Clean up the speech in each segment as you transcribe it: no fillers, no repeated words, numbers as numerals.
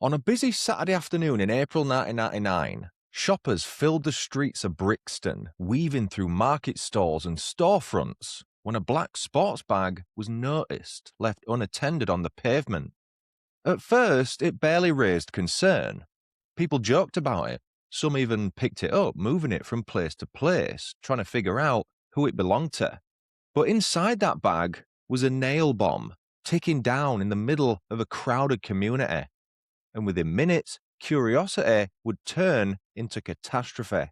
On a busy Saturday afternoon in April 1999, shoppers filled the streets of Brixton, weaving through market stalls and storefronts, when a black sports bag was noticed, left unattended on the pavement. At first, it barely raised concern. People joked about it. Some even picked it up, moving it from place to place, trying to figure out who it belonged to. But inside that bag was a nail bomb, ticking down in the middle of a crowded community. And within minutes, curiosity would turn into catastrophe.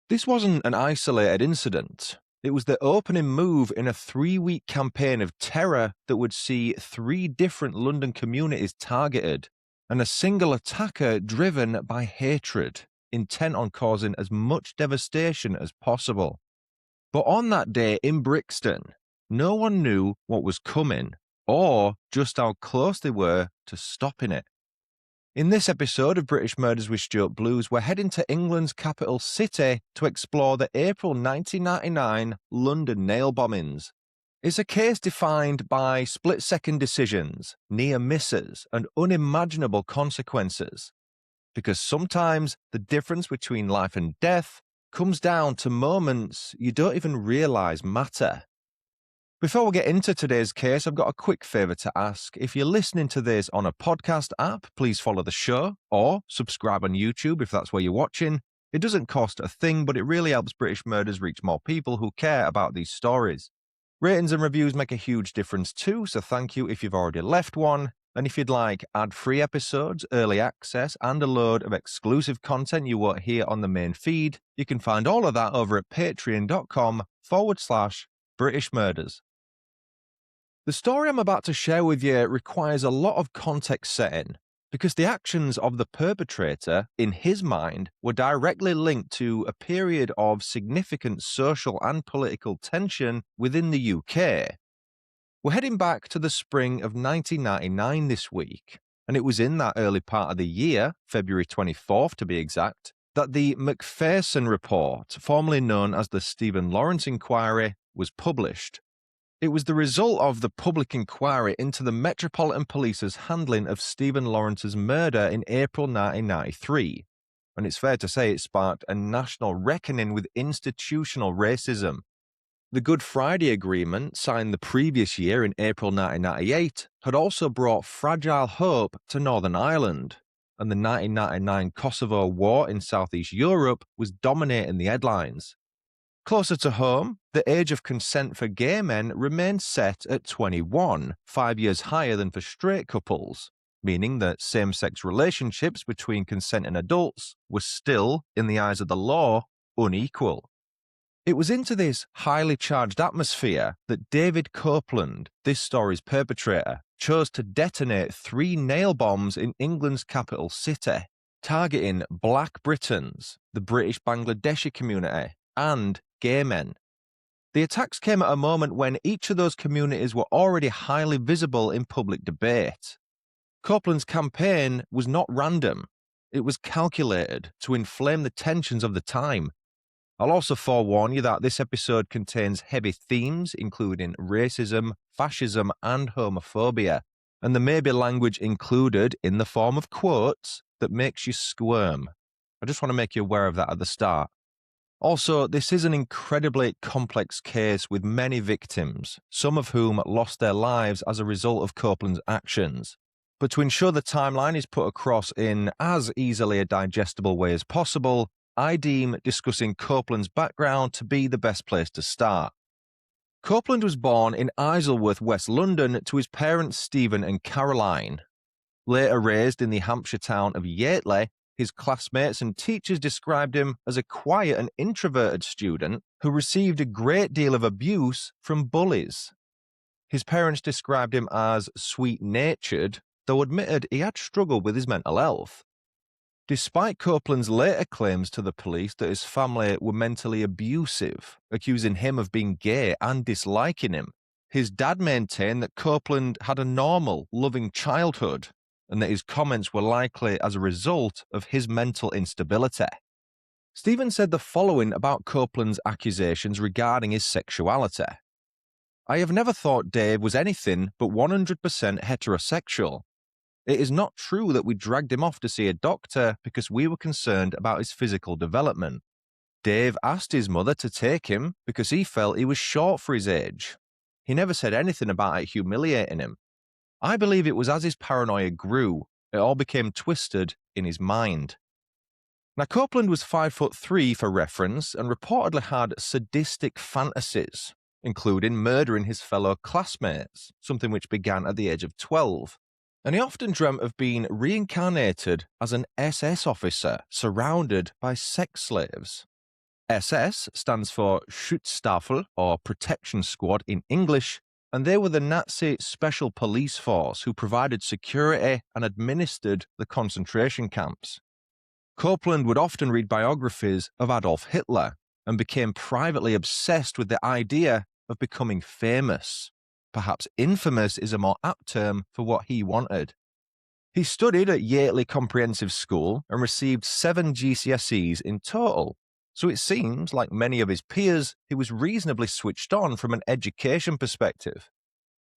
This wasn't an isolated incident. It was the opening move in a 3-week campaign of terror that would see 3 different London communities targeted, and a single attacker driven by hatred, intent on causing as much devastation as possible. But on that day in Brixton, no one knew what was coming, or just how close they were to stopping it. In this episode of British Murders with Stuart Blues, we're heading to England's capital city to explore the April 1999 London nail bombings. It's a case defined by split-second decisions, near misses, and unimaginable consequences. Because sometimes the difference between life and death comes down to moments you don't even realise matter. Before we get into today's case, I've got a quick favour to ask. If you're listening to this on a podcast app, please follow the show or subscribe on YouTube if that's where you're watching. It doesn't cost a thing, but it really helps British Murders reach more people who care about these stories. Ratings and reviews make a huge difference too, so thank you if you've already left one. And if you'd like ad-free episodes, early access, and a load of exclusive content you won't hear on the main feed, you can find all of that over at patreon.com/British Murders. The story I'm about to share with you requires a lot of context setting, because the actions of the perpetrator, in his mind, were directly linked to a period of significant social and political tension within the UK. We're heading back to the spring of 1999 this week, and it was in that early part of the year, February 24th to be exact, that the Macpherson Report, formerly known as the Stephen Lawrence Inquiry, was published. It was the result of the public inquiry into the Metropolitan Police's handling of Stephen Lawrence's murder in April 1993, and it's fair to say it sparked a national reckoning with institutional racism. The Good Friday Agreement, signed the previous year in April 1998, had also brought fragile hope to Northern Ireland, and the 1999 Kosovo War in Southeast Europe was dominating the headlines. Closer to home, the age of consent for gay men remained set at 21, 5 years higher than for straight couples, meaning that same-sex relationships between consenting adults were still, in the eyes of the law, unequal. It was into this highly charged atmosphere that David Copeland, this story's perpetrator, chose to detonate 3 nail bombs in England's capital city, targeting Black Britons, the British Bangladeshi community, and gay men. The attacks came at a moment when each of those communities were already highly visible in public debate. Copeland's campaign was not random. It was calculated to inflame the tensions of the time. I'll also forewarn you that this episode contains heavy themes, including racism, fascism, and homophobia, and there may be language included in the form of quotes that makes you squirm. I just want to make you aware of that at the start. Also, this is an incredibly complex case with many victims, some of whom lost their lives as a result of Copeland's actions. But to ensure the timeline is put across in as easily a digestible way as possible, I deem discussing Copeland's background to be the best place to start. Copeland was born in Isleworth, West London, to his parents Stephen and Caroline. Later raised in the Hampshire town of Yateley, his classmates and teachers described him as a quiet and introverted student who received a great deal of abuse from bullies. His parents described him as sweet-natured, though admitted he had struggled with his mental health. Despite Copeland's later claims to the police that his family were mentally abusive, accusing him of being gay and disliking him, his dad maintained that Copeland had a normal, loving childhood, and that his comments were likely as a result of his mental instability. Stephen said the following about Copeland's accusations regarding his sexuality. "I have never thought Dave was anything but 100% heterosexual. It is not true that we dragged him off to see a doctor because we were concerned about his physical development. Dave asked his mother to take him because he felt he was short for his age. He never said anything about it humiliating him. I believe it was as his paranoia grew, it all became twisted in his mind. Now, Copeland was 5'3" for reference and reportedly had sadistic fantasies, including murdering his fellow classmates, something which began at the age of 12. And he often dreamt of being reincarnated as an SS officer surrounded by sex slaves. SS stands for Schutzstaffel, or Protection Squad in English, and they were the Nazi special police force who provided security and administered the concentration camps. Copeland would often read biographies of Adolf Hitler and became privately obsessed with the idea of becoming famous. Perhaps infamous is a more apt term for what he wanted. He studied at Yateley Comprehensive School and received 7 GCSEs in total, so it seems, like many of his peers, he was reasonably switched on from an education perspective.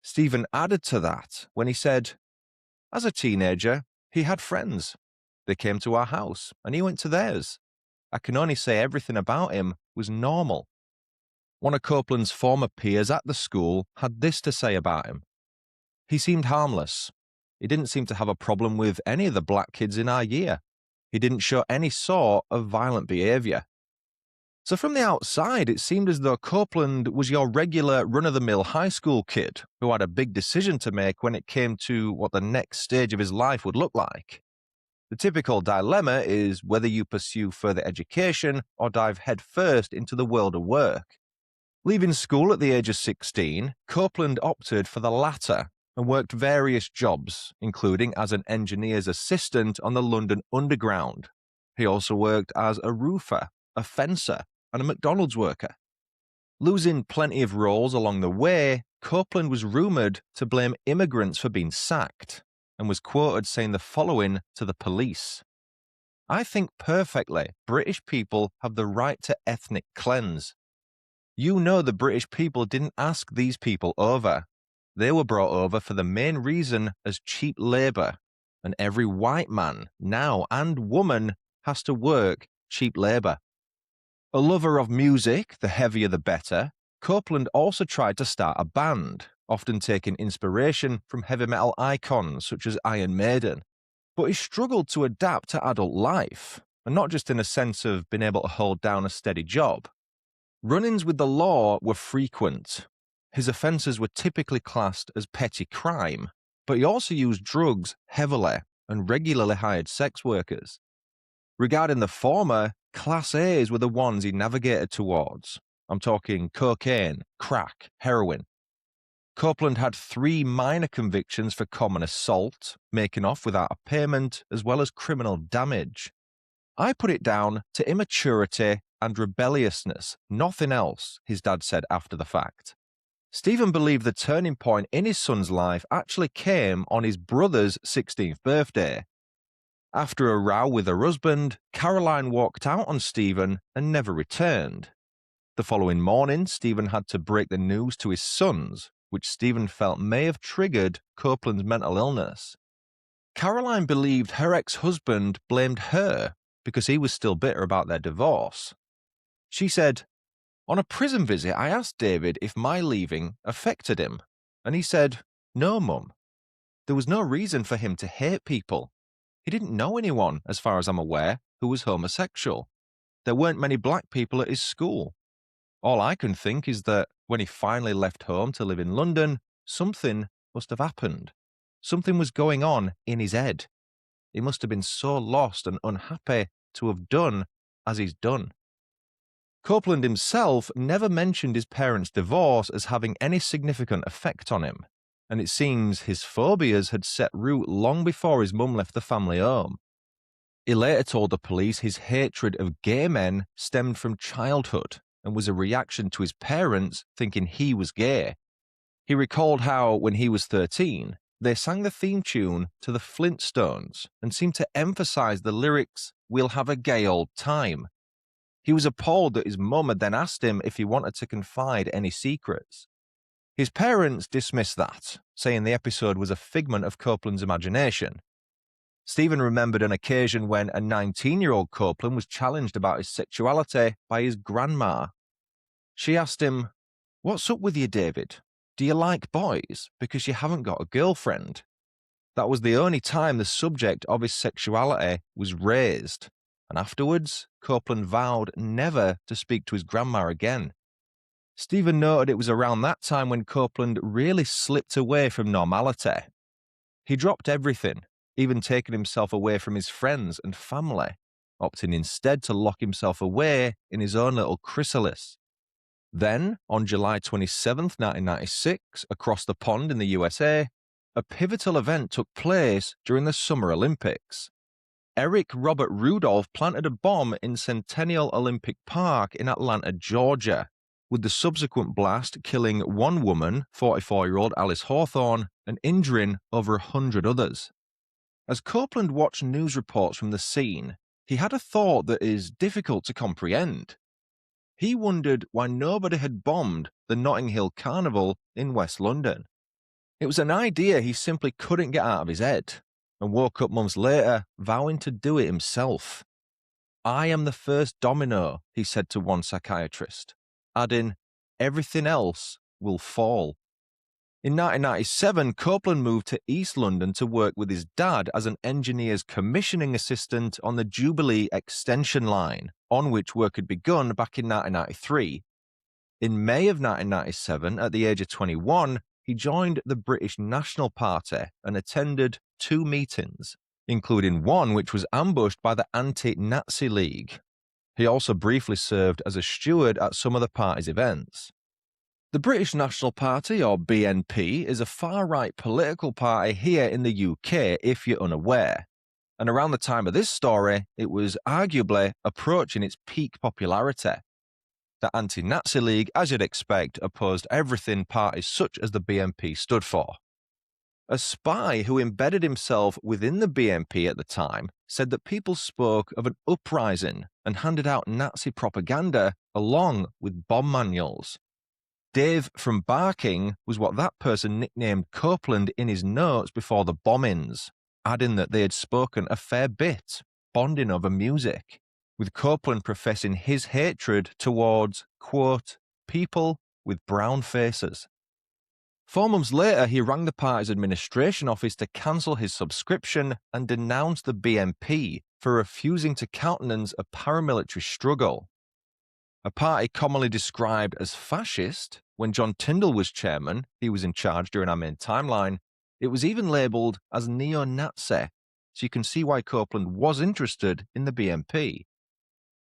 Stephen added to that when he said, as a teenager, he had friends. They came to our house, and he went to theirs. I can only say everything about him was normal. One of Copeland's former peers at the school had this to say about him. He seemed harmless. He didn't seem to have a problem with any of the black kids in our year. He didn't show any sort of violent behaviour. So from the outside, it seemed as though Copeland was your regular run-of-the-mill high school kid who had a big decision to make when it came to what the next stage of his life would look like. The typical dilemma is whether you pursue further education or dive headfirst into the world of work. Leaving school at the age of 16, Copeland opted for the latter and worked various jobs, including as an engineer's assistant on the London Underground. He also worked as a roofer, a fencer, and a McDonald's worker. Losing plenty of roles along the way, Copeland was rumoured to blame immigrants for being sacked, and was quoted saying the following to the police. I think perfectly British people have the right to ethnic cleanse. You know the British people didn't ask these people over. They were brought over for the main reason as cheap labour, and every white man, now and woman, has to work cheap labour. A lover of music, the heavier the better, Copeland also tried to start a band, often taking inspiration from heavy metal icons such as Iron Maiden. But he struggled to adapt to adult life, and not just in a sense of being able to hold down a steady job. Run-ins with the law were frequent. His offences were typically classed as petty crime, but he also used drugs heavily and regularly hired sex workers. Regarding the former, Class A's were the ones he navigated towards. I'm talking cocaine, crack, heroin. Copeland had 3 minor convictions for common assault, making off without a payment, as well as criminal damage. I put it down to immaturity and rebelliousness, nothing else, his dad said after the fact. Stephen believed the turning point in his son's life actually came on his brother's 16th birthday. After a row with her husband, Caroline walked out on Stephen and never returned. The following morning, Stephen had to break the news to his sons, which Stephen felt may have triggered Copeland's mental illness. Caroline believed her ex-husband blamed her because he was still bitter about their divorce. She said, on a prison visit, I asked David if my leaving affected him, and he said, no, Mum. There was no reason for him to hate people. He didn't know anyone, as far as I'm aware, who was homosexual. There weren't many black people at his school. All I can think is that when he finally left home to live in London, something must have happened. Something was going on in his head. He must have been so lost and unhappy to have done as he's done. Copeland himself never mentioned his parents' divorce as having any significant effect on him, and it seems his phobias had set root long before his mum left the family home. He later told the police his hatred of gay men stemmed from childhood and was a reaction to his parents thinking he was gay. He recalled how, when he was 13, they sang the theme tune to the Flintstones and seemed to emphasize the lyrics, "We'll have a gay old time." He was appalled that his mum had then asked him if he wanted to confide any secrets. His parents dismissed that, saying the episode was a figment of Copeland's imagination. Stephen remembered an occasion when a 19-year-old Copeland was challenged about his sexuality by his grandma. She asked him, "What's up with you, David? Do you like boys because you haven't got a girlfriend?" That was the only time the subject of his sexuality was raised, and afterwards, Copeland vowed never to speak to his grandma again. Stephen noted it was around that time when Copeland really slipped away from normality. He dropped everything, even taking himself away from his friends and family, opting instead to lock himself away in his own little chrysalis. Then, on July 27, 1996, across the pond in the USA, a pivotal event took place during the Summer Olympics. Eric Robert Rudolph planted a bomb in Centennial Olympic Park in Atlanta, Georgia, with the subsequent blast killing one woman, 44-year-old Alice Hawthorne, and injuring over 100 others. As Copeland watched news reports from the scene, he had a thought that is difficult to comprehend. He wondered why nobody had bombed the Notting Hill Carnival in West London. It was an idea he simply couldn't get out of his head, and woke up months later vowing to do it himself. "I am the first domino," he said to one psychiatrist, adding, "everything else will fall." In 1997, Copeland moved to East London to work with his dad as an engineer's commissioning assistant on the Jubilee extension line, on which work had begun back in 1993. In May of 1997, at the age of 21, he joined the British National Party and attended 2 meetings, including one which was ambushed by the Anti-Nazi League. He also briefly served as a steward at some of the party's events. The British National Party, or BNP, is a far-right political party here in the UK, if you're unaware. And around the time of this story, it was arguably approaching its peak popularity. The Anti-Nazi League, as you'd expect, opposed everything parties such as the BNP stood for. A spy who embedded himself within the BNP at the time said that people spoke of an uprising and handed out Nazi propaganda along with bomb manuals. Dave from Barking was what that person nicknamed Copeland in his notes before the bombings, adding that they had spoken a fair bit, bonding over music, with Copeland professing his hatred towards, quote, people with brown faces. 4 months later, he rang the party's administration office to cancel his subscription and denounced the BNP for refusing to countenance a paramilitary struggle. A party commonly described as fascist, when John Tyndall was chairman, he was in charge during our main timeline, it was even labelled as neo-Nazi, so you can see why Copeland was interested in the BNP.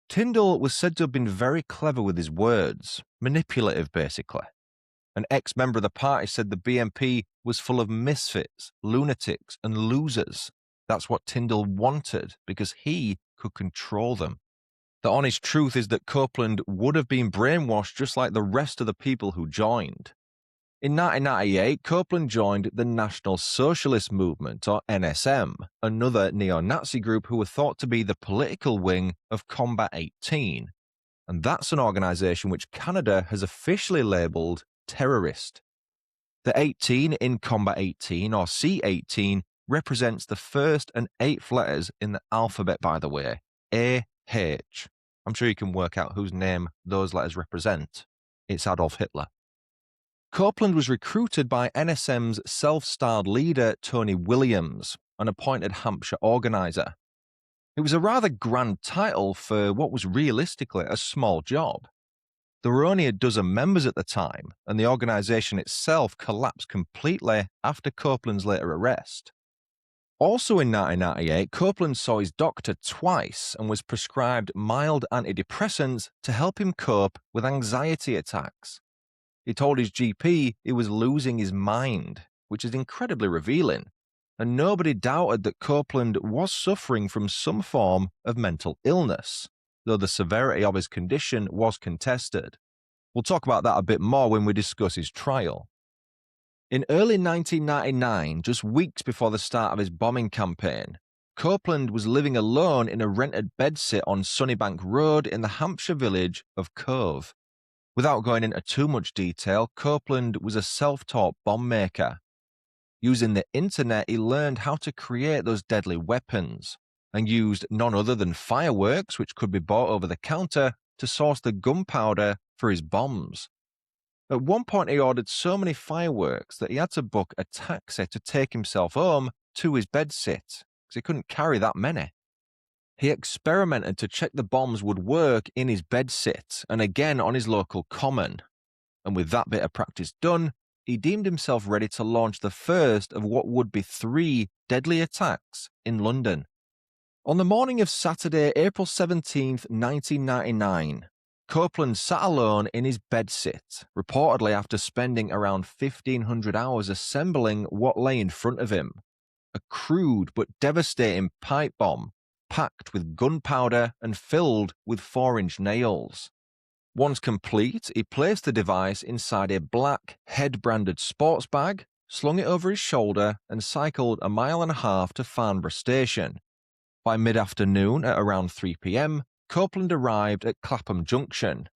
Tyndall was said to have been very clever with his words, manipulative basically. An ex-member of the party said the BNP was full of misfits, lunatics, and losers. That's what Tyndall wanted, because he could control them. The honest truth is that Copeland would have been brainwashed just like the rest of the people who joined. In 1998, Copeland joined the National Socialist Movement, or NSM, another neo-Nazi group who were thought to be the political wing of Combat 18. And that's an organisation which Canada has officially labelled terrorist. The 18 in Combat 18, or C18, represents the first and 8th letters in the alphabet, by the way, A-H. I'm sure you can work out whose name those letters represent. It's Adolf Hitler. Copeland was recruited by NSM's self-styled leader, Tony Williams, an appointed Hampshire organiser. It was a rather grand title for what was realistically a small job. There were only a dozen members at the time, and the organisation itself collapsed completely after Copeland's later arrest. Also in 1998, Copeland saw his doctor twice and was prescribed mild antidepressants to help him cope with anxiety attacks. He told his GP he was losing his mind, which is incredibly revealing, and nobody doubted that Copeland was suffering from some form of mental illness, though the severity of his condition was contested. We'll talk about that a bit more when we discuss his trial. In early 1999, just weeks before the start of his bombing campaign, Copeland was living alone in a rented bedsit on Sunnybank Road in the Hampshire village of Cove. Without going into too much detail, Copeland was a self-taught bomb maker. Using the internet, he learned how to create those deadly weapons and used none other than fireworks, which could be bought over the counter, to source the gunpowder for his bombs. At one point, he ordered so many fireworks that he had to book a taxi to take himself home to his bedsit, because he couldn't carry that many. He experimented to check the bombs would work in his bedsit and again on his local common. And with that bit of practice done, he deemed himself ready to launch the first of what would be 3 deadly attacks in London. On the morning of Saturday, April 17th, 1999, Copeland sat alone in his bedsit, reportedly after spending around 1,500 hours assembling what lay in front of him. A crude but devastating pipe bomb, packed with gunpowder and filled with 4-inch nails. Once complete, he placed the device inside a black, head-branded sports bag, slung it over his shoulder, and cycled 1.5 miles to Farnborough Station. By mid-afternoon at around 3 p.m, Copeland arrived at Clapham Junction.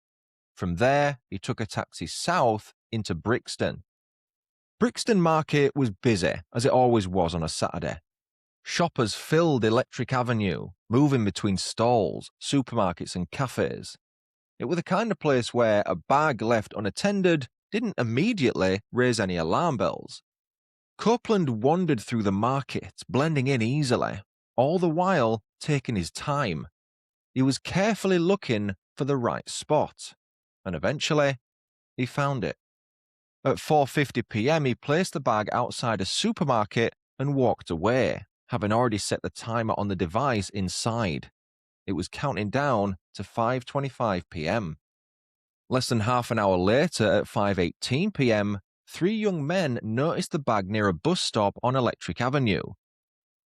From there, he took a taxi south into Brixton. Brixton Market was busy, as it always was on a Saturday. Shoppers filled Electric Avenue, moving between stalls, supermarkets and cafes. It was the kind of place where a bag left unattended didn't immediately raise any alarm bells. Copeland wandered through the market, blending in easily, all the while taking his time. He was carefully looking for the right spot, and eventually, he found it. At 4:50 p.m, he placed the bag outside a supermarket and walked away, having already set the timer on the device inside. It was counting down to 5:25 p.m. Less than half an hour later, at 5:18 p.m, 3 young men noticed the bag near a bus stop on Electric Avenue.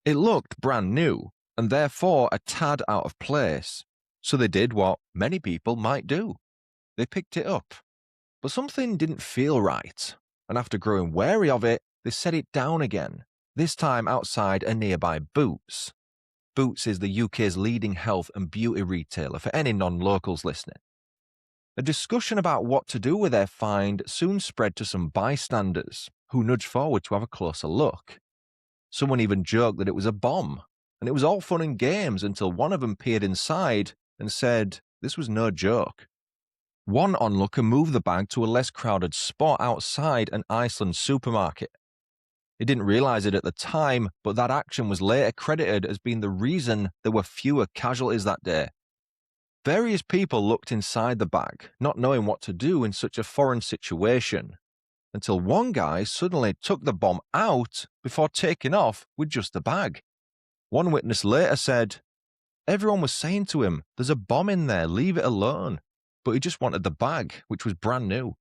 It looked brand new, and therefore a tad out of place, so they did what many people might do. They picked it up. But something didn't feel right, and after growing wary of it, they set it down again, this time outside a nearby Boots. Boots is the UK's leading health and beauty retailer for any non-locals listening. A discussion about what to do with their find soon spread to some bystanders, who nudged forward to have a closer look. Someone even joked that it was a bomb, and it was all fun and games until one of them peered inside and said this was no joke. One onlooker moved the bag to a less crowded spot outside an Iceland supermarket. He didn't realize it at the time, but that action was later credited as being the reason there were fewer casualties that day. Various people looked inside the bag, not knowing what to do in such a foreign situation, until one guy suddenly took the bomb out before taking off with just the bag. One witness later said, "Everyone was saying to him, 'There's a bomb in there, leave it alone,' but he just wanted the bag, which was brand new."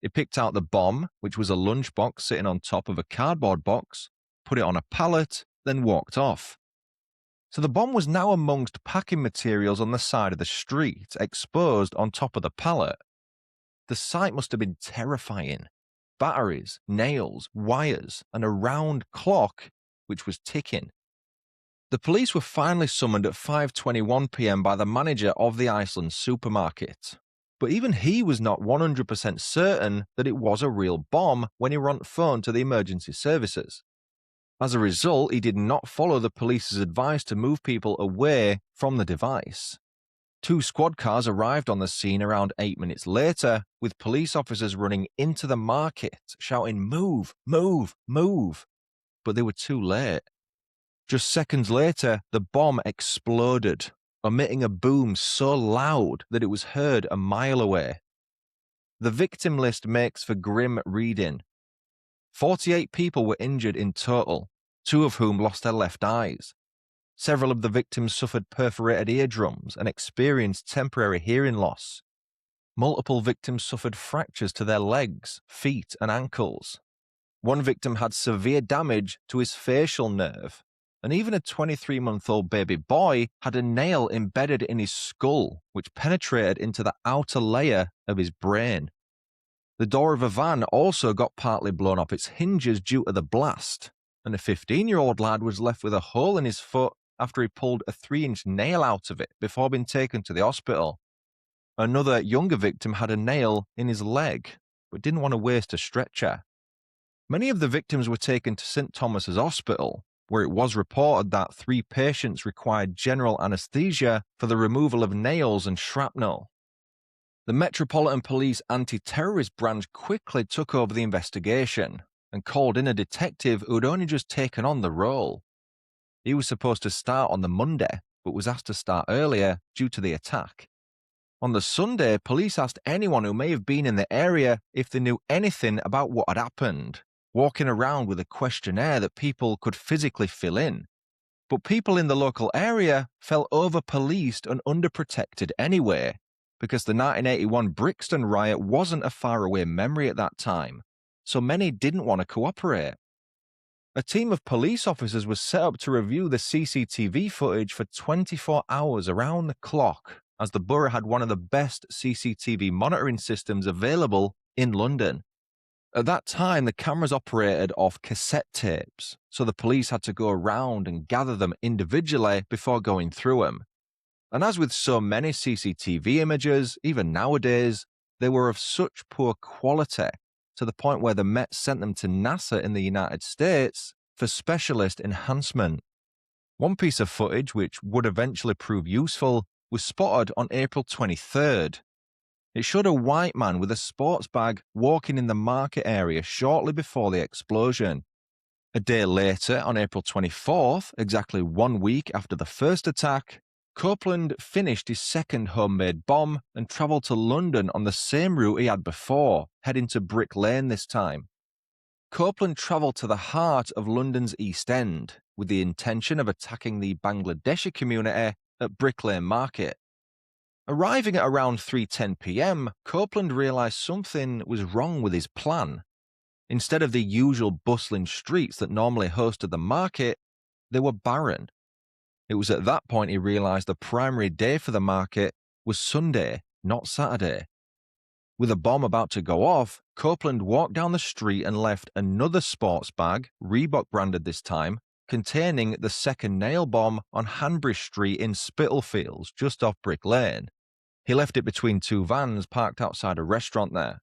He picked out the bomb, which was a lunchbox sitting on top of a cardboard box, put it on a pallet, then walked off. So the bomb was now amongst packing materials on the side of the street, exposed on top of the pallet. The sight must have been terrifying. Batteries, nails, wires, and a round clock, which was ticking. The police were finally summoned at 5:21 p.m. by the manager of the Iceland supermarket. But even he was not 100% certain that it was a real bomb when he ran phone to the emergency services. As a result, he did not follow the police's advice to move people away from the device. 2 squad cars arrived on the scene around 8 minutes later, with police officers running into the market, shouting, "Move, move, move." But they were too late. Just seconds later, the bomb exploded, emitting a boom so loud that it was heard a mile away. The victim list makes for grim reading. 48 people were injured in total, 2 of whom lost their left eyes. Several of the victims suffered perforated eardrums and experienced temporary hearing loss. Multiple victims suffered fractures to their legs, feet, and ankles. One victim had severe damage to his facial nerve, and even a 23-month-old baby boy had a nail embedded in his skull, which penetrated into the outer layer of his brain. The door of a van also got partly blown off its hinges due to the blast, and a 15-year-old lad was left with a hole in his foot after he pulled a 3-inch nail out of it before being taken to the hospital. Another younger victim had a nail in his leg, but didn't want to waste a stretcher. Many of the victims were taken to St Thomas's Hospital, where it was reported that 3 patients required general anaesthesia for the removal of nails and shrapnel. The Metropolitan Police Anti-Terrorist Branch quickly took over the investigation and called in a detective who'd only just taken on the role. He was supposed to start on the Monday, but was asked to start earlier due to the attack. On the Sunday, police asked anyone who may have been in the area if they knew anything about what had happened, walking around with a questionnaire that people could physically fill in. But people in the local area felt over-policed and underprotected anyway, because the 1981 Brixton riot wasn't a faraway memory at that time, so many didn't want to cooperate. A team of police officers was set up to review the CCTV footage for 24 hours around the clock, as the borough had one of the best CCTV monitoring systems available in London. At that time, the cameras operated off cassette tapes, so the police had to go around and gather them individually before going through them. And as with so many CCTV images, even nowadays, they were of such poor quality, to the point where the Met sent them to NASA in the United States for specialist enhancement. One piece of footage, which would eventually prove useful, was spotted on April 23rd. It showed a white man with a sports bag walking in the market area shortly before the explosion. A day later, on April 24th, exactly 1 week after the first attack, Copeland finished his second homemade bomb and travelled to London on the same route he had before, heading to Brick Lane this time. Copeland travelled to the heart of London's East End with the intention of attacking the Bangladeshi community at Brick Lane Market. Arriving at around 3:10 p.m, Copeland realised something was wrong with his plan. Instead of the usual bustling streets that normally hosted the market, they were barren. It was at that point he realised the primary day for the market was Sunday, not Saturday. With a bomb about to go off, Copeland walked down the street and left another sports bag, Reebok branded this time, containing the second nail bomb on Hanbury Street in Spitalfields, just off Brick Lane. He left it between 2 vans parked outside a restaurant there.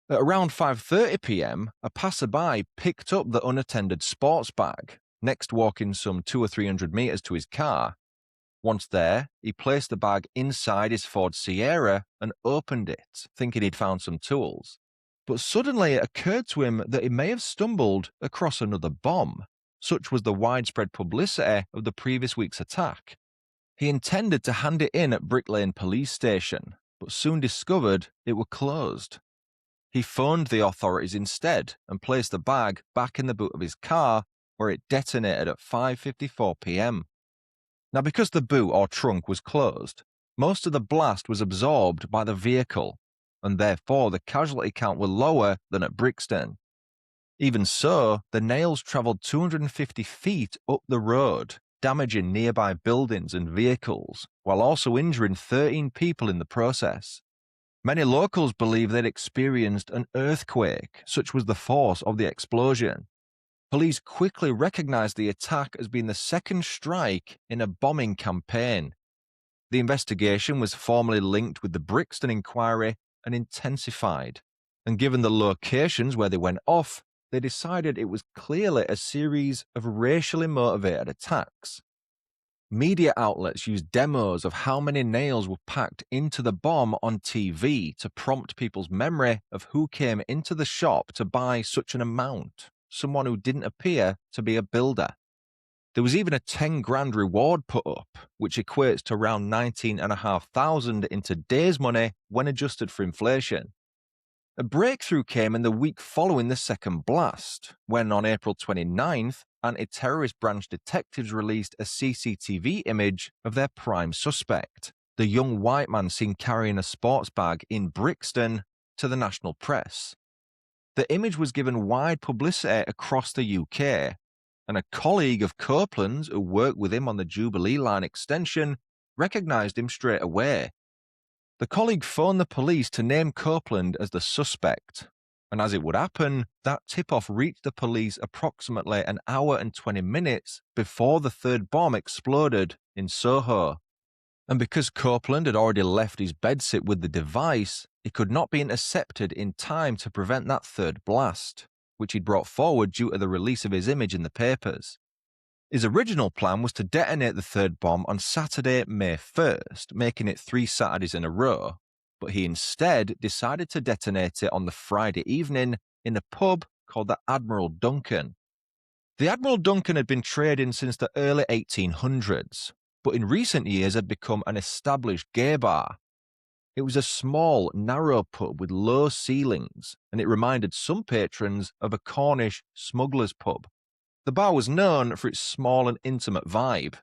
At around 5:30 p.m, a passerby picked up the unattended sports bag, next walking some 200 or 300 metres to his car. Once there, he placed the bag inside his Ford Sierra and opened it, thinking he'd found some tools. But suddenly it occurred to him that he may have stumbled across another bomb. Such was the widespread publicity of the previous week's attack. He intended to hand it in at Brick Lane Police Station, but soon discovered it were closed. He phoned the authorities instead and placed the bag back in the boot of his car, where it detonated at 5:54 p.m. Now, because the boot or trunk was closed, most of the blast was absorbed by the vehicle, and therefore the casualty count were lower than at Brixton. Even so, the nails travelled 250 feet up the road, damaging nearby buildings and vehicles, while also injuring 13 people in the process. Many locals believe they'd experienced an earthquake, such was the force of the explosion. Police quickly recognized the attack as being the second strike in a bombing campaign. The investigation was formally linked with the Brixton inquiry and intensified, and given the locations where they went off, they decided it was clearly a series of racially motivated attacks. Media outlets used demos of how many nails were packed into the bomb on TV to prompt people's memory of who came into the shop to buy such an amount, someone who didn't appear to be a builder. There was even a 10 grand reward put up, which equates to around 19,500 in today's money when adjusted for inflation. A breakthrough came in the week following the second blast, when on April 29th, anti-terrorist branch detectives released a CCTV image of their prime suspect, the young white man seen carrying a sports bag in Brixton, to the national press. The image was given wide publicity across the UK, and a colleague of Copeland's who worked with him on the Jubilee Line extension recognised him straight away. The colleague phoned the police to name Copeland as the suspect, and as it would happen, that tip-off reached the police approximately an hour and 20 minutes before the third bomb exploded in Soho. And because Copeland had already left his bedsit with the device, it could not be intercepted in time to prevent that third blast. which he'd brought forward due to the release of his image in the papers. His original plan was to detonate the third bomb on Saturday, May 1st, making it 3 Saturdays in a row, but he instead decided to detonate it on the Friday evening in a pub called the Admiral Duncan. The Admiral Duncan had been trading since the early 1800s, but in recent years had become an established gay bar. It was a small, narrow pub with low ceilings, and it reminded some patrons of a Cornish smuggler's pub. The bar was known for its small and intimate vibe.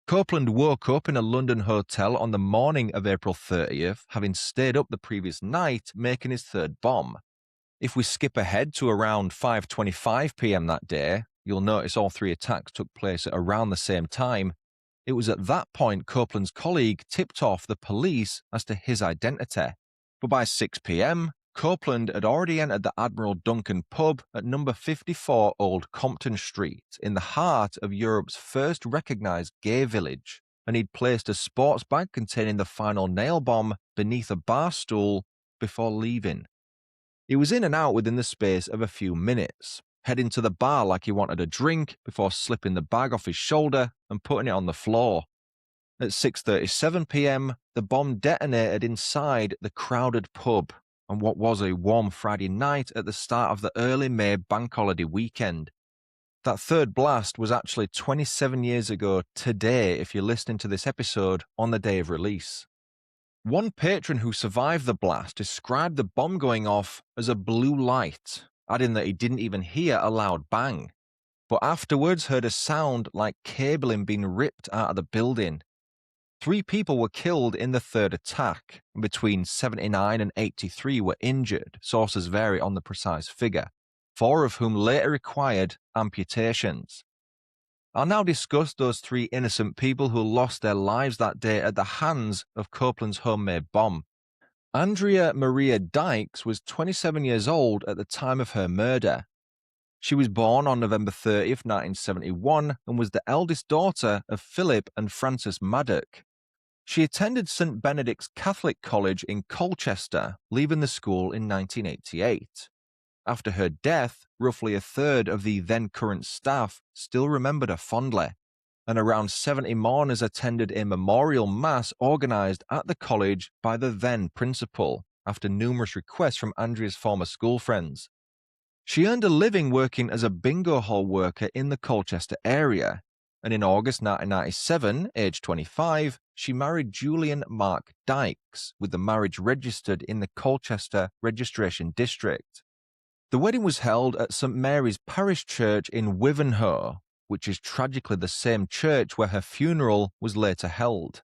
Copeland woke up in a London hotel on the morning of April 30th, having stayed up the previous night making his third bomb. If we skip ahead to around 5:25 p.m. that day, you'll notice all 3 attacks took place at around the same time. It was at that point Copeland's colleague tipped off the police as to his identity. But by 6 p.m., Copeland had already entered the Admiral Duncan pub at number 54 Old Compton Street, in the heart of Europe's first recognised gay village, and he'd placed a sports bag containing the final nail bomb beneath a bar stool before leaving. He was in and out within the space of a few minutes, heading to the bar like he wanted a drink before slipping the bag off his shoulder and putting it on the floor. At 6:37 p.m, the bomb detonated inside the crowded pub on what was a warm Friday night at the start of the early May bank holiday weekend. That third blast was actually 27 years ago today if you're listening to this episode on the day of release. One patron who survived the blast described the bomb going off as a blue light, adding that he didn't even hear a loud bang, but afterwards heard a sound like cabling being ripped out of the building. 3 people were killed in the third attack, and between 79 and 83 were injured. Sources vary on the precise figure, 4 of whom later required amputations. I'll now discuss those 3 innocent people who lost their lives that day at the hands of Copeland's homemade bomb. Andrea Maria Dykes was 27 years old at the time of her murder. She was born on November 30th, 1971, and was the eldest daughter of Philip and Frances Maddock. She attended St Benedict's Catholic College in Colchester, leaving the school in 1988. After her death, roughly a third of the then current staff still remembered her fondly, and around 70 mourners attended a memorial mass organised at the college by the then principal, after numerous requests from Andrea's former school friends. She earned a living working as a bingo hall worker in the Colchester area, and in August 1997, aged 25, she married Julian Mark Dykes, with the marriage registered in the Colchester Registration District. The wedding was held at St Mary's Parish Church in Wivenhoe, which is tragically the same church where her funeral was later held.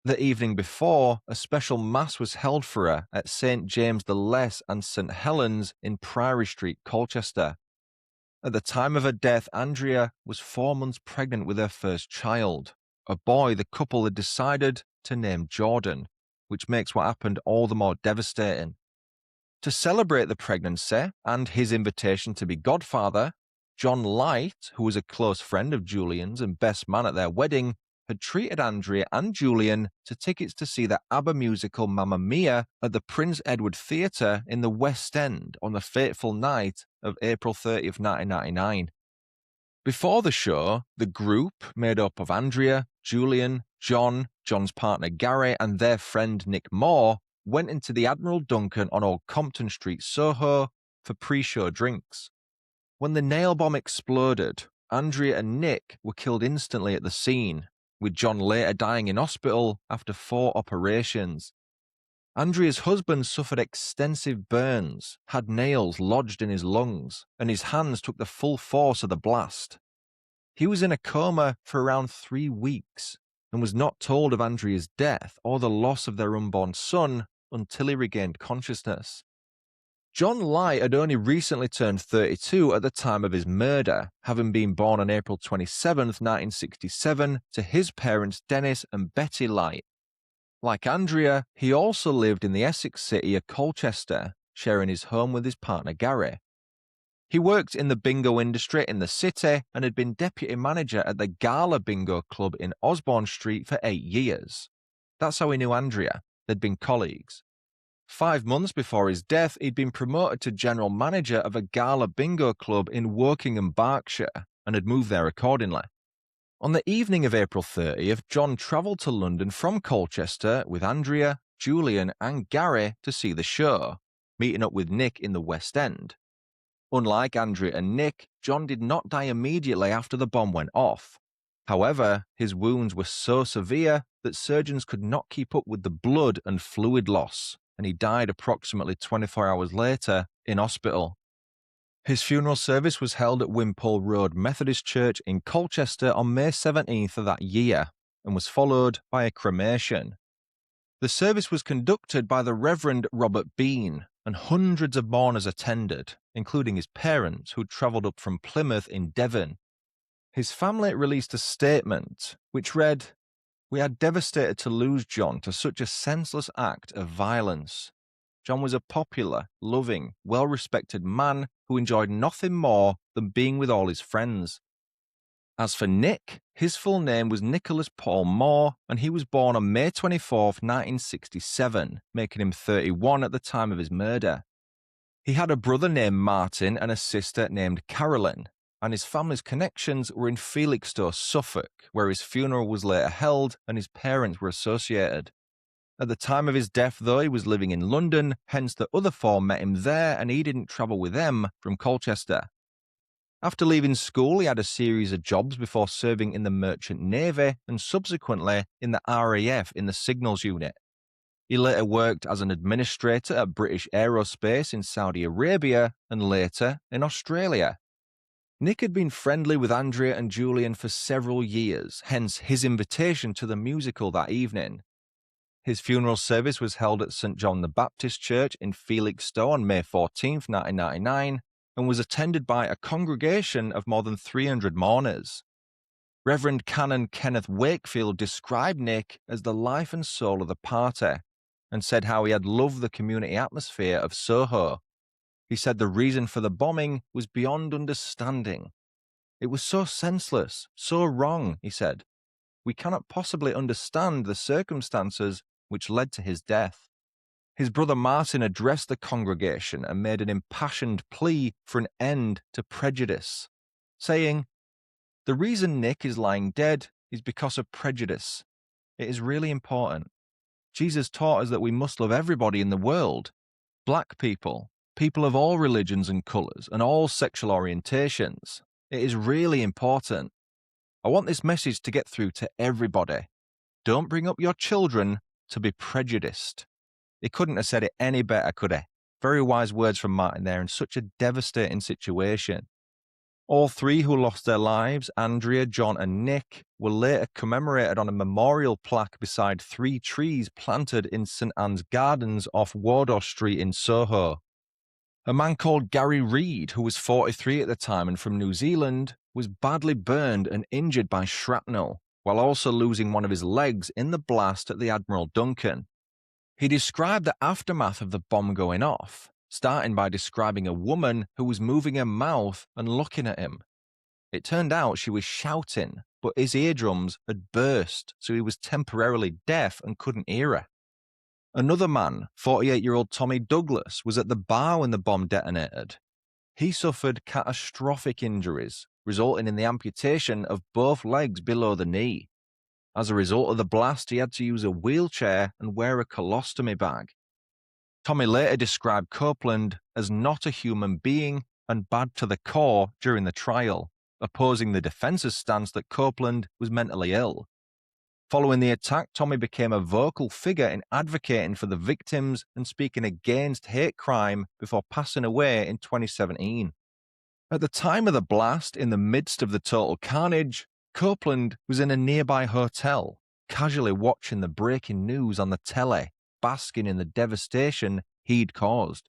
The evening before, a special mass was held for her at St James the Less and St Helens in Priory Street, Colchester. At the time of her death, Andrea was 4 months pregnant with her first child, a boy the couple had decided to name Jordan, which makes what happened all the more devastating. To celebrate the pregnancy and his invitation to be godfather, John Light, who was a close friend of Julian's and best man at their wedding, had treated Andrea and Julian to tickets to see the ABBA musical Mamma Mia at the Prince Edward Theatre in the West End on the fateful night of April 30th, 1999. Before the show, the group, made up of Andrea, Julian, John, John's partner Gary, and their friend Nick Moore, went into the Admiral Duncan on Old Compton Street, Soho, for pre-show drinks. When the nail bomb exploded, Andrea and Nick were killed instantly at the scene, with John later dying in hospital after 4 operations. Andrea's husband suffered extensive burns, had nails lodged in his lungs, and his hands took the full force of the blast. He was in a coma for around 3 weeks and was not told of Andrea's death or the loss of their unborn son until he regained consciousness. John Light had only recently turned 32 at the time of his murder, having been born on April 27, 1967, to his parents Dennis and Betty Light. Like Andrea, he also lived in the Essex city of Colchester, sharing his home with his partner Gary. He worked in the bingo industry in the city and had been deputy manager at the Gala Bingo Club in Osborne Street for 8 years. That's how he knew Andrea. They'd been colleagues. 5 months before his death, he'd been promoted to general manager of a gala bingo club in Wokingham, Berkshire, and had moved there accordingly. On the evening of April 30th, John travelled to London from Colchester with Andrea, Julian, and Gary to see the show, meeting up with Nick in the West End. Unlike Andrea and Nick, John did not die immediately after the bomb went off. However, his wounds were so severe that surgeons could not keep up with the blood and fluid loss, and he died approximately 24 hours later in hospital. His funeral service was held at Wimpole Road Methodist Church in Colchester on May 17th of that year, and was followed by a cremation. The service was conducted by the Reverend Robert Bean, and hundreds of mourners attended, including his parents, who travelled up from Plymouth in Devon. His family released a statement which read, "We are devastated to lose John to such a senseless act of violence. John was a popular, loving, well-respected man who enjoyed nothing more than being with all his friends." As for Nick, his full name was Nicholas Paul Moore, and he was born on May 24th, 1967, making him 31 at the time of his murder. He had a brother named Martin and a sister named Carolyn, and his family's connections were in Felixstowe, Suffolk, where his funeral was later held and his parents were associated. At the time of his death, though, he was living in London, hence the other four met him there and he didn't travel with them from Colchester. After leaving school, he had a series of jobs before serving in the Merchant Navy and subsequently in the RAF in the Signals Unit. He later worked as an administrator at British Aerospace in Saudi Arabia and later in Australia. Nick had been friendly with Andrea and Julian for several years, hence his invitation to the musical that evening. His funeral service was held at St John the Baptist Church in Felixstowe on May 14, 1999, and was attended by a congregation of more than 300 mourners. Reverend Canon Kenneth Wakefield described Nick as the life and soul of the party, and said how he had loved the community atmosphere of Soho. He said the reason for the bombing was beyond understanding. It was so senseless, so wrong, he said. We cannot possibly understand the circumstances which led to his death. His brother Martin addressed the congregation and made an impassioned plea for an end to prejudice, saying, "The reason Nick is lying dead is because of prejudice. It is really important. Jesus taught us that we must love everybody in the world, black people, people of all religions and colours, and all sexual orientations. It is really important. I want this message to get through to everybody. Don't bring up your children to be prejudiced." He couldn't have said it any better, could he? Very wise words from Martin there in such a devastating situation. All three who lost their lives, Andrea, John and Nick, were later commemorated on a memorial plaque beside 3 trees planted in St Anne's Gardens off Wardour Street in Soho. A man called Gary Reid, who was 43 at the time and from New Zealand, was badly burned and injured by shrapnel, while also losing one of his legs in the blast at the Admiral Duncan. He described the aftermath of the bomb going off, starting by describing a woman who was moving her mouth and looking at him. It turned out she was shouting, but his eardrums had burst, so he was temporarily deaf and couldn't hear her. Another man, 48-year-old Tommy Douglas, was at the bar when the bomb detonated. He suffered catastrophic injuries, resulting in the amputation of both legs below the knee. As a result of the blast, he had to use a wheelchair and wear a colostomy bag. Tommy later described Copeland as not a human being and bad to the core during the trial, opposing the defence's stance that Copeland was mentally ill. Following the attack, Tommy became a vocal figure in advocating for the victims and speaking against hate crime before passing away in 2017. At the time of the blast, in the midst of the total carnage, Copeland was in a nearby hotel, casually watching the breaking news on the telly, basking in the devastation he'd caused.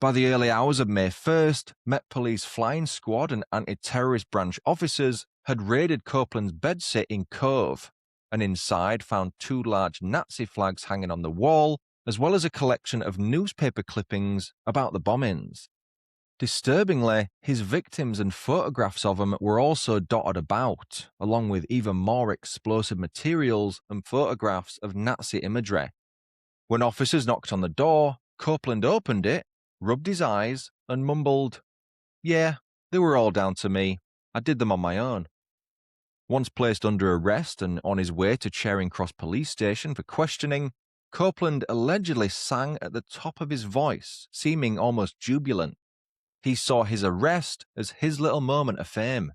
By the early hours of May 1st, Met Police Flying Squad and anti-terrorist branch officers had raided Copeland's bedsit in Cove, and inside found 2 large Nazi flags hanging on the wall, as well as a collection of newspaper clippings about the bombings. Disturbingly, his victims and photographs of them were also dotted about, along with even more explosive materials and photographs of Nazi imagery. When officers knocked on the door, Copeland opened it, rubbed his eyes, and mumbled, "Yeah, they were all down to me. I did them on my own." Once placed under arrest and on his way to Charing Cross Police Station for questioning, Copeland allegedly sang at the top of his voice, seeming almost jubilant. He saw his arrest as his little moment of fame.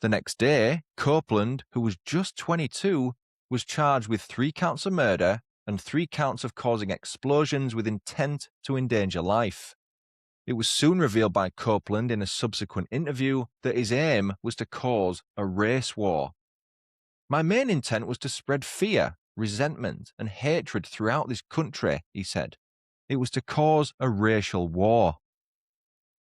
The next day, Copeland, who was just 22, was charged with 3 counts of murder and 3 counts of causing explosions with intent to endanger life. It was soon revealed by Copeland in a subsequent interview that his aim was to cause a race war. "My main intent was to spread fear, resentment, and hatred throughout this country," he said. "It was to cause a racial war."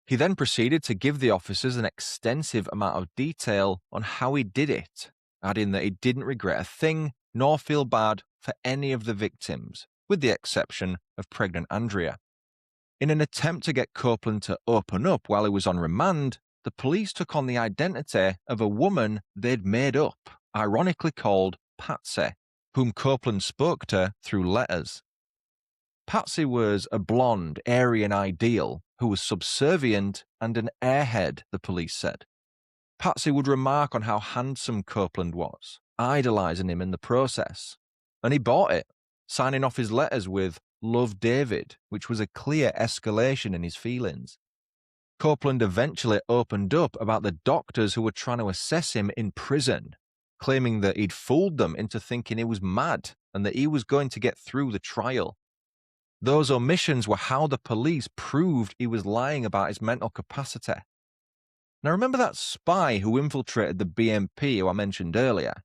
He then proceeded to give the officers an extensive amount of detail on how he did it, adding that he didn't regret a thing nor feel bad for any of the victims, with the exception of pregnant Andrea. In an attempt to get Copeland to open up while he was on remand, the police took on the identity of a woman they'd made up, ironically called Patsy, whom Copeland spoke to through letters. Patsy was a blonde, Aryan ideal who was subservient and an airhead, the police said. Patsy would remark on how handsome Copeland was, idolizing him in the process. And he bought it, signing off his letters with "Love David," which was a clear escalation in his feelings. Copeland eventually opened up about the doctors who were trying to assess him in prison, claiming that he'd fooled them into thinking he was mad and that he was going to get through the trial. Those omissions were how the police proved he was lying about his mental capacity. Now remember that spy who infiltrated the BNP who I mentioned earlier?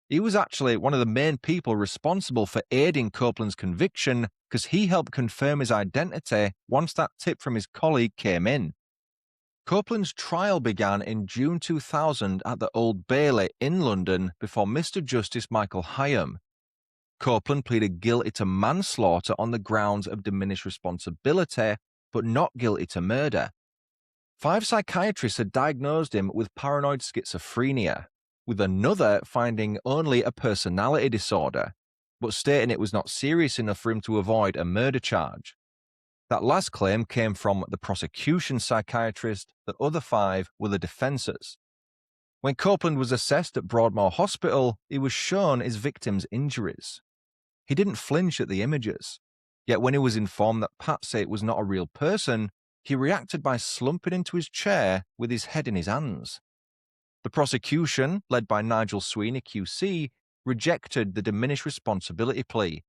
He was actually one of the main people responsible for aiding Copeland's conviction because he helped confirm his identity once that tip from his colleague came in. Copeland's trial began in June 2000 at the Old Bailey in London before Mr. Justice Michael Hyam. Copeland pleaded guilty to manslaughter on the grounds of diminished responsibility, but not guilty to murder. 5 psychiatrists had diagnosed him with paranoid schizophrenia, with another finding only a personality disorder, but stating it was not serious enough for him to avoid a murder charge. That last claim came from the prosecution psychiatrist, the other 5 were the defence's. When Copeland was assessed at Broadmoor Hospital, he was shown his victim's injuries. He didn't flinch at the images, yet when he was informed that Patsy was not a real person, he reacted by slumping into his chair with his head in his hands. The prosecution, led by Nigel Sweeney QC, rejected the diminished responsibility plea.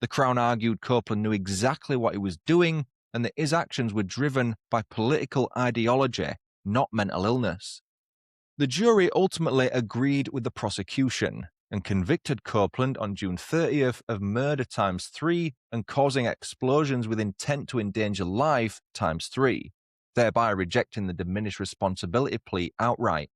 The Crown argued Copeland knew exactly what he was doing and that his actions were driven by political ideology, not mental illness. The jury ultimately agreed with the prosecution and convicted Copeland on June 30th of murder ×3 and causing explosions with intent to endanger life ×3, thereby rejecting the diminished responsibility plea outright.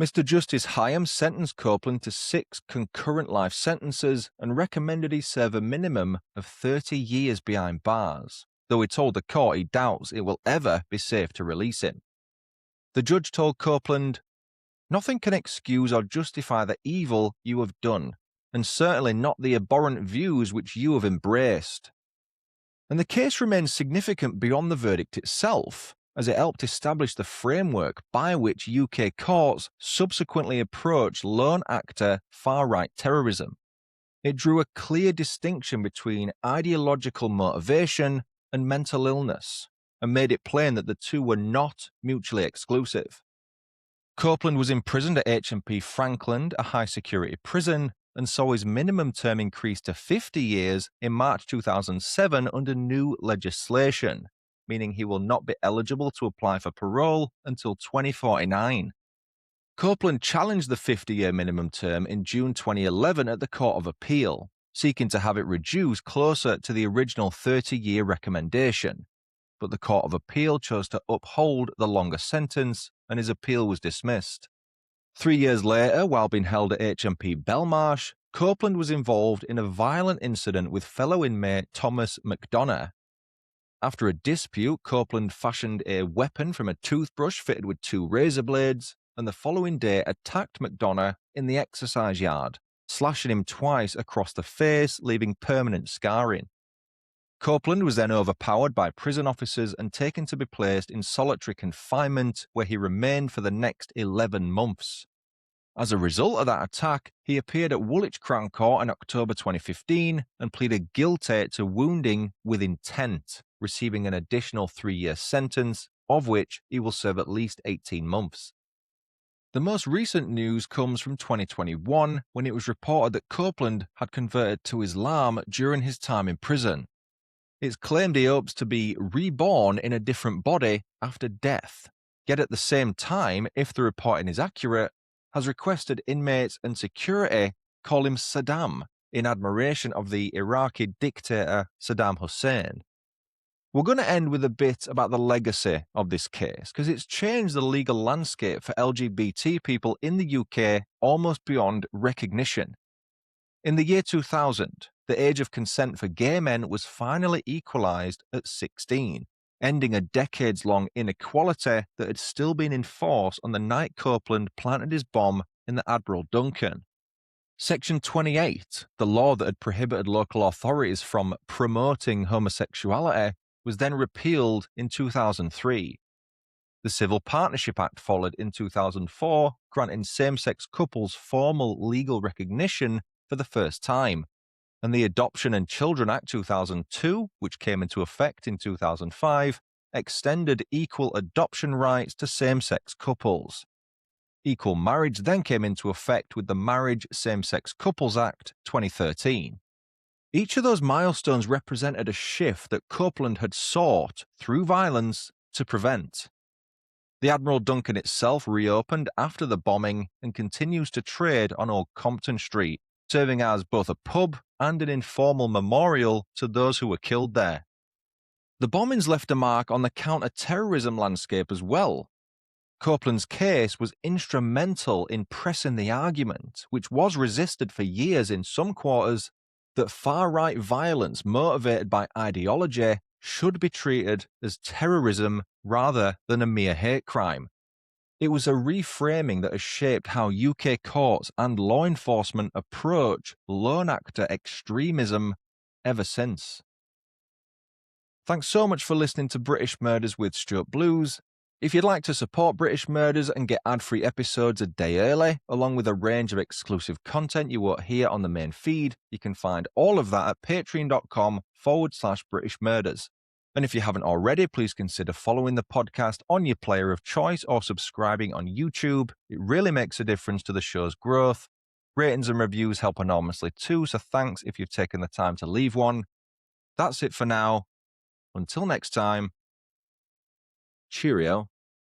Mr. Justice Hyam sentenced Copeland to 6 concurrent life sentences and recommended he serve a minimum of 30 years behind bars, though he told the court he doubts it will ever be safe to release him. The judge told Copeland, "Nothing can excuse or justify the evil you have done, and certainly not the abhorrent views which you have embraced." And the case remains significant beyond the verdict itself, as it helped establish the framework by which UK courts subsequently approached lone actor far-right terrorism. It drew a clear distinction between ideological motivation and mental illness, and made it plain that the two were not mutually exclusive. Copeland was imprisoned at HMP Frankland, a high-security prison, and saw his minimum term increased to 50 years in March 2007 under new legislation, meaning he will not be eligible to apply for parole until 2049. Copeland challenged the 50-year minimum term in June 2011 at the Court of Appeal, seeking to have it reduced closer to the original 30-year recommendation. But the Court of Appeal chose to uphold the longer sentence, and his appeal was dismissed. 3 years later, while being held at HMP Belmarsh, Copeland was involved in a violent incident with fellow inmate Thomas McDonough. After a dispute, Copeland fashioned a weapon from a toothbrush fitted with 2 razor blades, and the following day attacked McDonough in the exercise yard, slashing him twice across the face, leaving permanent scarring. Copeland was then overpowered by prison officers and taken to be placed in solitary confinement, where he remained for the next 11 months. As a result of that attack, he appeared at Woolwich Crown Court in October 2015 and pleaded guilty to wounding with intent, receiving an additional 3-year sentence, of which he will serve at least 18 months. The most recent news comes from 2021, when it was reported that Copeland had converted to Islam during his time in prison. It's claimed he hopes to be reborn in a different body after death, yet at the same time, if the reporting is accurate, has requested inmates and security call him Saddam in admiration of the Iraqi dictator Saddam Hussein. We're going to end with a bit about the legacy of this case, because it's changed the legal landscape for LGBT people in the UK almost beyond recognition. In the year 2000, the age of consent for gay men was finally equalised at 16, ending a decades-long inequality that had still been in force on the night Copeland planted his bomb in the Admiral Duncan. Section 28, the law that had prohibited local authorities from promoting homosexuality, was then repealed in 2003. The Civil Partnership Act followed in 2004, granting same-sex couples formal legal recognition for the first time, and the Adoption and Children Act 2002, which came into effect in 2005, extended equal adoption rights to same-sex couples. Equal marriage then came into effect with the Marriage Same-Sex Couples Act 2013. Each of those milestones represented a shift that Copeland had sought, through violence, to prevent. The Admiral Duncan itself reopened after the bombing and continues to trade on Old Compton Street, serving as both a pub and an informal memorial to those who were killed there. The bombings left a mark on the counter-terrorism landscape as well. Copeland's case was instrumental in pressing the argument, which was resisted for years in some quarters, that far-right violence motivated by ideology should be treated as terrorism rather than a mere hate crime. It was a reframing that has shaped how UK courts and law enforcement approach lone actor extremism ever since. Thanks so much for listening to British Murders with Stuart Blues. If you'd like to support British Murders and get ad-free episodes a day early, along with a range of exclusive content you won't hear on the main feed, you can find all of that at patreon.com/British Murders. And if you haven't already, please consider following the podcast on your player of choice or subscribing on YouTube. It really makes a difference to the show's growth. Ratings and reviews help enormously too, so thanks if you've taken the time to leave one. That's it for now. Until next time, cheerio.